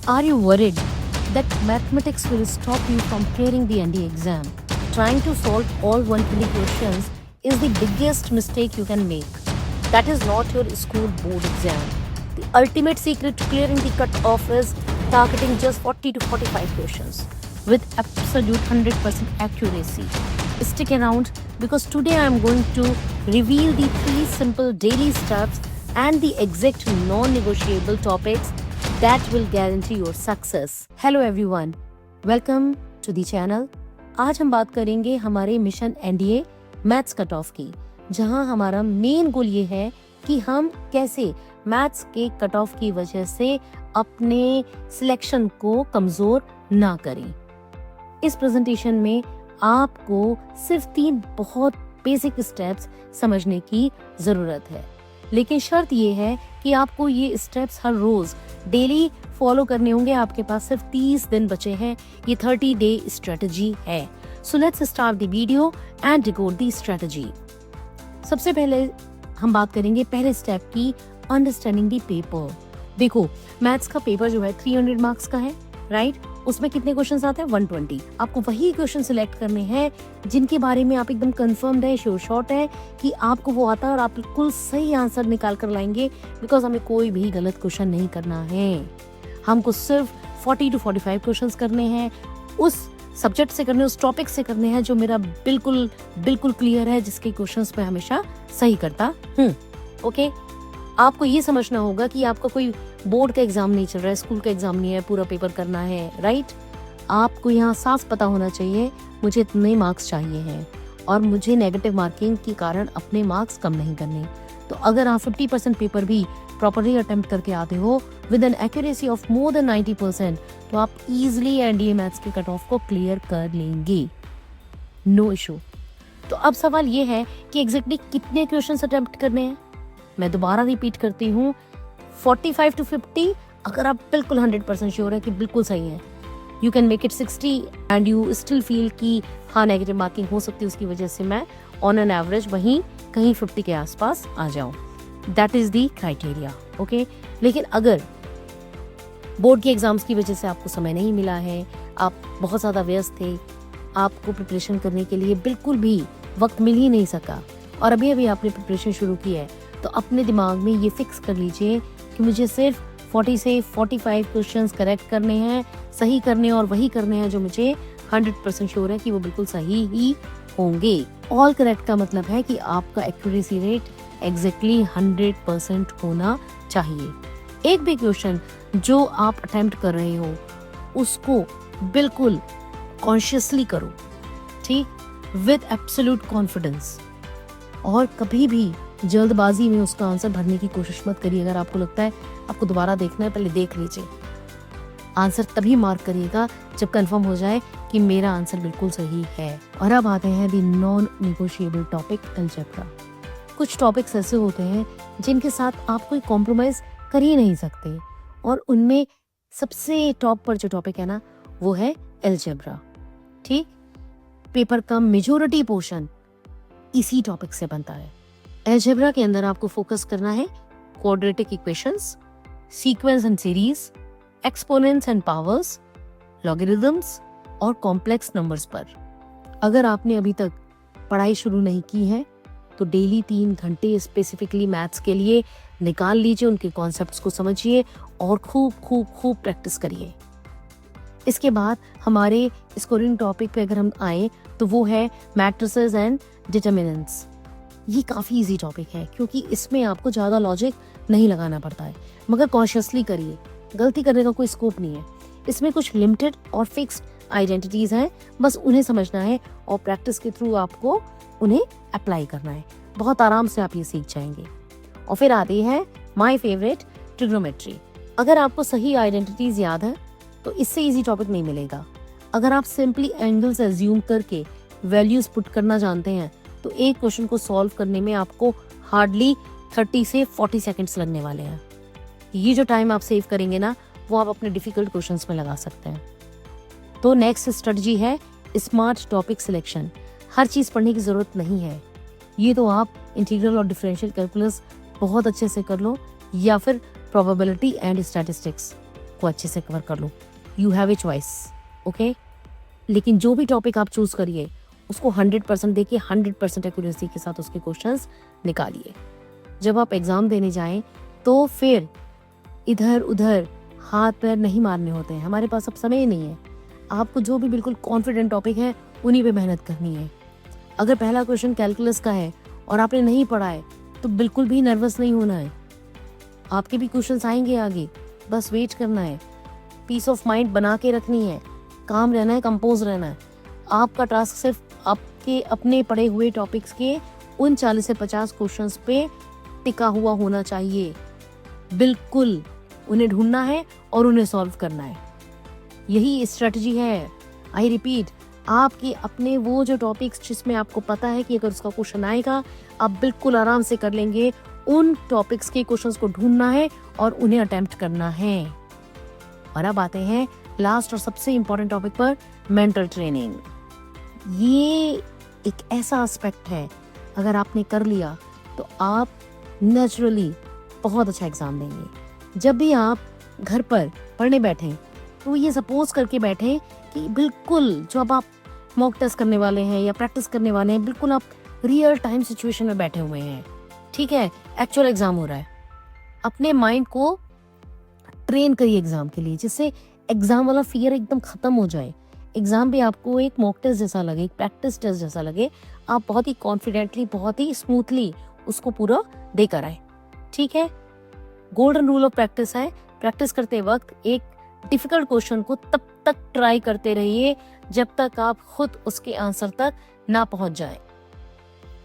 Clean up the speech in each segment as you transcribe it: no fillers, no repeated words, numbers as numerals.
Are you worried that mathematics will stop you from clearing the ND exam? Trying to solve all 120 questions is the biggest mistake you can make. That is not your school board exam. The ultimate secret to clearing the cut-off is targeting just 40 to 45 questions with absolute 100% accuracy. Stick around because today I am going to reveal the 3 simple daily steps and the exact non-negotiable topics that will guarantee your success. Hello everyone, welcome to the channel. आज हम बात करेंगे हमारे mission NDA maths cut off की, जहां हमारा main goal ये है कि हम कैसे मैथ्स के कट ऑफ की वजह से अपने सिलेक्शन को कमजोर ना करें। इस प्रेजेंटेशन में आपको सिर्फ 3 बहुत बेसिक स्टेप्स समझने की जरूरत है, लेकिन शर्त ये है कि आपको ये स्टेप्स हर रोज डेली फॉलो करने होंगे। आपके पास सिर्फ 30 दिन बचे हैं, ये 30 डे स्ट्रेटजी है। So let's start the video and decode the strategy. सबसे पहले हम बात करेंगे पहले स्टेप की, अंडरस्टैंडिंग द पेपर। देखो, मैथ्स का पेपर जो है 300 मार्क्स का है, राइट? उसमें कितने क्वेश्चंस आते हैं? 120। आपको वही क्वेश्चन सिलेक्ट करने हैं जिनके बारे में आप एकदम कंफर्म्ड है, श्योर शॉट है कि आपको वो आता है और आप बिल्कुल सही आंसर निकाल कर लाएंगे, बिकॉज हमें कोई भी गलत क्वेश्चन नहीं करना है। हमको सिर्फ 40 to 45 क्वेश्चंस करने हैं, उस सब्जेक्ट से करने, उस टॉपिक से करने हैं जो मेरा बिल्कुल क्लियर है, जिसके क्वेश्चंस मैं हमेशा सही करता हूँ। ओके, आपको ये समझना होगा कि आपका कोई बोर्ड का एग्जाम नहीं चल रहा है, स्कूल का एग्जाम नहीं है, पूरा पेपर करना है, राइट? आपको यहाँ साफ पता होना चाहिए मुझे इतने मार्क्स चाहिए हैं और मुझे नेगेटिव मार्किंग के कारण अपने मार्क्स कम नहीं करने। तो अगर आप 50% पेपर भी प्रॉपरली अटेम्प्ट करके आते हो with an accuracy of more than 90%, तो आप इजिली एनडीए मैथ्स के कट ऑफ को क्लियर कर लेंगे, नो इशू। तो अब सवाल ये है कि एग्जैक्टली कितने क्वेश्चन अटेम्प्ट करने हैं। मैं दोबारा रिपीट करती हूँ, 45 to 50 अगर आप बिल्कुल 100% श्योर है कि बिल्कुल सही है। You can make it 60 and you still feel कि हाँ नेगेटिव मार्किंग हो सकती है, उसकी वजह से मैं ऑन एन एवरेज वहीं कहीं 50 के आसपास आ जाऊं। That is the criteria, okay. लेकिन अगर बोर्ड के एग्जाम्स की वजह से आपको समय नहीं मिला है, आप बहुत ज़्यादा व्यस्त थे, आपको प्रिपरेशन करने के लिए बिल्कुल भी वक्त मिल ही नहीं सका और अभी अभी आपने प्रिपरेशन शुरू की है, तो अपने दिमाग में ये फिक्स कर लीजिए कि मुझे सिर्फ 40 से 45 क्वेश्चंस करेक्ट करने हैं, सही करने और वही करने हैं जो मुझे 100% श्योर है कि वो बिल्कुल सही ही होंगे। ऑल करेक्ट का मतलब है कि आपका एक्यूरेसी रेट एग्जैक्टली 100% होना चाहिए। एक भी क्वेश्चन जो आप अटेम्प्ट कर रहे हो उसको बिल्कुल कॉन्शियसली करो, ठीक, विद एब्सोल्यूट कॉन्फिडेंस, और कभी भी जल्दबाजी में उसका आंसर भरने की कोशिश मत करिए। अगर आपको लगता है आपको दोबारा देखना है, पहले देख लीजिए। आंसर तभी मार्क करिएगा जब कंफर्म हो जाए कि मेरा आंसर बिल्कुल सही है। और अब आते हैं the non negotiable topic, algebra. कुछ टॉपिक्स ऐसे होते हैं जिनके साथ आप कोई कॉम्प्रोमाइज कर ही नहीं सकते, और उनमें सबसे टॉप पर जो टॉपिक है ना, वो है अलजेब्रा, ठीक। पेपर का मेजॉरिटी पोर्शन इसी टॉपिक से बनता है। अलजेब्रा के अंदर आपको फोकस करना है quadratic equations, sequence and series, exponents and powers, logarithms और कॉम्प्लेक्स नंबर्स पर। अगर आपने अभी तक पढ़ाई शुरू नहीं की है तो डेली 3 घंटे स्पेसिफिकली मैथ्स के लिए निकाल लीजिए, उनके कॉन्सेप्ट्स को समझिए और खूब प्रैक्टिस करिए। इसके बाद हमारे स्कोरिंग टॉपिक पे अगर हम आए तो वो है मैट्रिसेस एंड डिटरमिनेंट्स। ये काफ़ी इजी टॉपिक है क्योंकि इसमें आपको ज़्यादा लॉजिक नहीं लगाना पड़ता है, मगर कॉन्शियसली करिए, गलती करने का कोई स्कोप नहीं है। इसमें कुछ लिमिटेड और फिक्स्ड आइडेंटिटीज़ हैं, बस उन्हें समझना है और प्रैक्टिस के थ्रू आपको उन्हें अप्लाई करना है। बहुत आराम से आप ये सीख जाएंगे। और फिर आती है माय फेवरेट, ट्रिग्नोमेट्री। अगर आपको सही आइडेंटिटीज़ याद है तो इससे इजी टॉपिक नहीं मिलेगा। अगर आप सिंपली एंगल्स एज्यूम करके वैल्यूज पुट करना जानते हैं तो एक क्वेश्चन को सॉल्व करने में आपको हार्डली 30 से 40 सेकंड्स लगने वाले हैं। ये जो टाइम आप सेव करेंगे ना, वो आप अपने डिफिकल्ट क्वेश्चंस में लगा सकते हैं। तो नेक्स्ट स्ट्रेटजी है स्मार्ट टॉपिक सिलेक्शन। हर चीज़ पढ़ने की ज़रूरत नहीं है, ये तो आप इंटीग्रल और डिफरेंशियल कैलकुलस बहुत अच्छे से कर लो, या फिर प्रोबेबिलिटी एंड स्टैटिस्टिक्स। को अच्छे से कवर कर लो। You have a choice, okay. लेकिन जो भी टॉपिक आप चूज करिए उसको 100% देखिए, 100% एक्यूरेसी के साथ उसके क्वेश्चंस निकालिए। जब आप एग्जाम देने जाएं तो फिर इधर उधर हाथ पैर नहीं मारने होते हैं, हमारे पास अब समय नहीं है। आपको जो भी बिल्कुल कॉन्फिडेंट टॉपिक है उन्हीं पे मेहनत करनी है। अगर पहला क्वेश्चन कैलकुलस का है और आपने नहीं पढ़ा है तो बिल्कुल भी नर्वस नहीं होना है। आपके भी क्वेश्चंस आएंगे आगे, बस वेट करना है। पीस ऑफ माइंड बना के रखनी है, काम रहना है, कंपोज रहना है। आपका टास्क सिर्फ आपके अपने पढ़े हुए टॉपिक्स के उन 40 से 50 क्वेश्चंस पे टिका हुआ होना चाहिए। बिल्कुल उन्हें ढूंढना है और उन्हें सॉल्व करना है। यही स्ट्रेटजी है। आई रिपीट, आपके अपने वो जो टॉपिक्स जिसमें आपको पता है कि अगर उसका क्वेश्चन आएगा आप बिल्कुल आराम से कर लेंगे, उन टॉपिक्स के क्वेश्चंस को ढूंढना है और उन्हें अटेम्प्ट करना है। और अब आते हैं लास्ट और सबसे इंपॉर्टेंट टॉपिक पर, मेंटल ट्रेनिंग। ये एक ऐसा एस्पेक्ट है, अगर आपने कर लिया तो आप नेचुरली बहुत अच्छा एग्जाम देंगे। जब भी आप घर पर पढ़ने बैठें तो ये सपोज करके बैठें कि बिल्कुल जो अब आप मॉक टेस्ट करने वाले हैं या प्रैक्टिस करने वाले हैं, बिल्कुल आप रियल टाइम सिचुएशन में बैठे हुए हैं। ठीक है, एक्चुअल एग्जाम हो रहा है। अपने माइंड को ट्रेन करिए एग्जाम के लिए, जिससे एग्जाम वाला फियर एकदम खत्म हो जाए। एग्जाम भी आपको एक मॉक टेस्ट जैसा लगे, एक प्रैक्टिस टेस्ट जैसा लगे। आप बहुत ही कॉन्फिडेंटली, बहुत ही स्मूथली उसको पूरा देकर आए। ठीक है, गोल्डन रूल ऑफ प्रैक्टिस है, प्रैक्टिस करते वक्त एक डिफिकल्ट क्वेश्चन को तब तक ट्राई करते रहिए जब तक आप खुद उसके आंसर तक ना पहुंच जाए।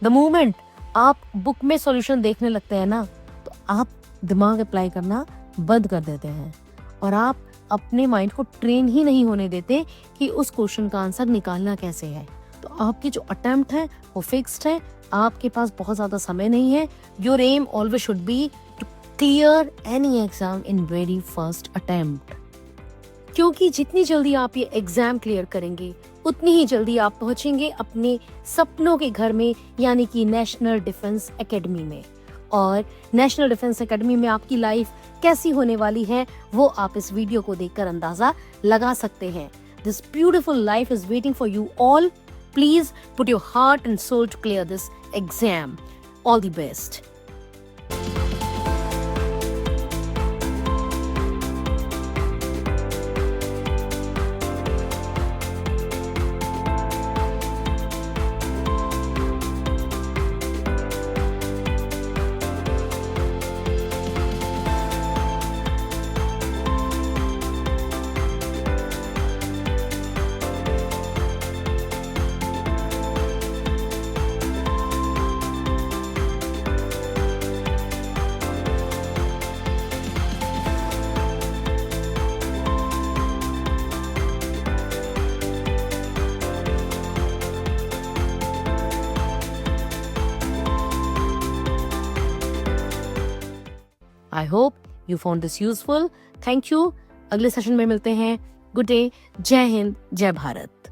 द मोमेंट आप बुक में सॉल्यूशन देखने लगते हैं ना, तो आप दिमाग अप्लाई करना बंद कर देते हैं और आप अपने माइंड को ट्रेन ही नहीं होने देते कि उस क्वेश्चन का आंसर निकालना कैसे है। तो आपकी जो अटेम्प्ट है वो फिक्स्ड है, आपके पास बहुत ज्यादा समय नहीं है। Your aim always should be to clear any exam in very first attempt. क्योंकि जितनी जल्दी आप ये एग्जाम क्लियर करेंगे उतनी ही जल्दी आप पहुंचेंगे अपने सपनों के घर में, यानी कि नेशनल डिफेंस एकेडमी में। और नेशनल डिफेंस एकेडमी में आपकी लाइफ कैसी होने वाली है वो आप इस वीडियो को देखकर अंदाजा लगा सकते हैं। This beautiful life is waiting for you all. Please put your heart and soul to clear this exam. All the best. I hope you found this useful. Thank you. अगले सेशन में मिलते हैं। गुड डे, जय हिंद, जय भारत।